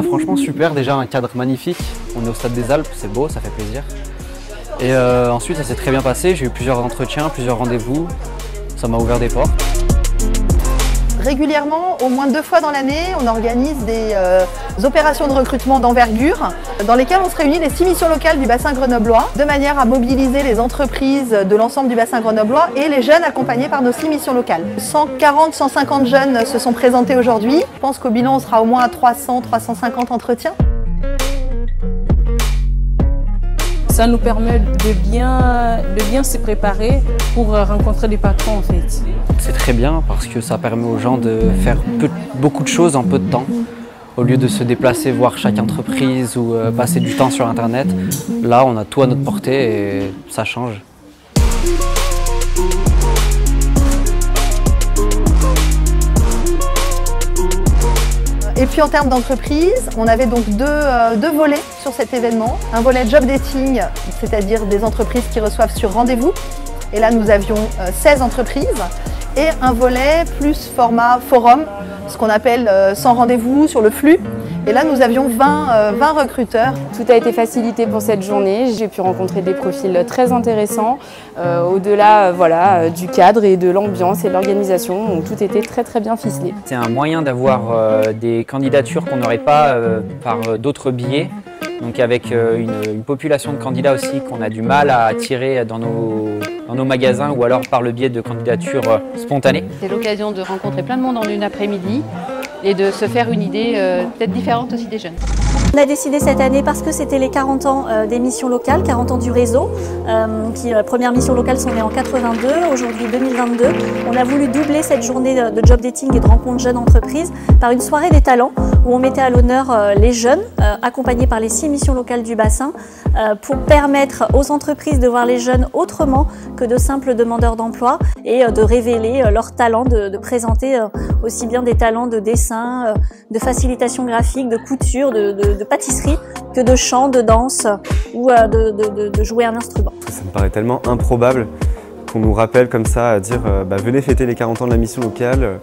Franchement super, déjà un cadre magnifique, on est au stade des Alpes, c'est beau, ça fait plaisir. Et ensuite ça s'est très bien passé, j'ai eu plusieurs entretiens, plusieurs rendez-vous, ça m'a ouvert des portes. Régulièrement, au moins 2 fois dans l'année, on organise des opérations de recrutement d'envergure dans lesquelles on se réunit les 6 missions locales du bassin grenoblois de manière à mobiliser les entreprises de l'ensemble du bassin grenoblois et les jeunes accompagnés par nos 6 missions locales. 140-150 jeunes se sont présentés aujourd'hui. Je pense qu'au bilan, on sera au moins à 300-350 entretiens. Ça nous permet de bien se préparer pour rencontrer des patrons en fait. C'est très bien parce que ça permet aux gens de faire beaucoup de choses en peu de temps. Au lieu de se déplacer, voir chaque entreprise ou passer du temps sur internet, là on a tout à notre portée et ça change. Et puis en termes d'entreprise, on avait donc deux volets sur cet événement. Un volet job dating, c'est-à-dire des entreprises qui reçoivent sur rendez-vous. Et là nous avions 16 entreprises. Et un volet plus format forum, ce qu'on appelle sans rendez-vous sur le flux. Et là nous avions 20 recruteurs. Tout a été facilité pour cette journée. J'ai pu rencontrer des profils très intéressants, au-delà du cadre et de l'ambiance et de l'organisation. Donc tout était très bien ficelé. C'est un moyen d'avoir des candidatures qu'on n'aurait pas par d'autres biais. Donc avec une population de candidats aussi qu'on a du mal à attirer dans nos magasins ou alors par le biais de candidatures spontanées. C'est l'occasion de rencontrer plein de monde en une après-midi et de se faire une idée peut-être différente aussi des jeunes. On a décidé cette année parce que c'était les 40 ans des missions locales, 40 ans du réseau, la première mission locale sont nées en 82, aujourd'hui 2022. On a voulu doubler cette journée de job dating et de rencontre jeunes entreprises par une soirée des talents où on mettait à l'honneur les jeunes, accompagnés par les 6 missions locales du bassin, pour permettre aux entreprises de voir les jeunes autrement que de simples demandeurs d'emploi et de révéler leurs talents, de présenter aussi bien des talents de dessin, de facilitation graphique, de couture, de pâtisserie, que de chant, de danse ou de jouer un instrument. Ça me paraît tellement improbable qu'on nous rappelle comme ça à dire venez fêter les 40 ans de la mission locale.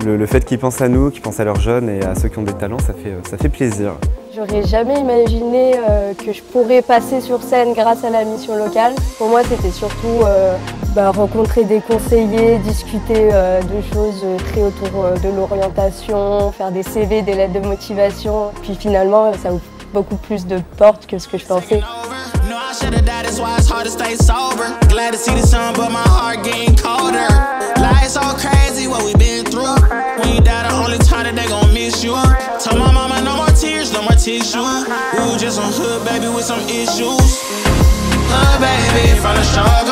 Le fait qu'ils pensent à nous, qu'ils pensent à leurs jeunes et à ceux qui ont des talents, ça fait plaisir. J'aurais jamais imaginé que je pourrais passer sur scène grâce à la mission locale. Pour moi, c'était surtout rencontrer des conseillers, discuter de choses très autour de l'orientation, faire des CV, des lettres de motivation. Puis finalement, ça ouvre beaucoup plus de portes que ce que je pensais. Tissue. Ooh, just some hood baby with some issues. Hood baby from the shore.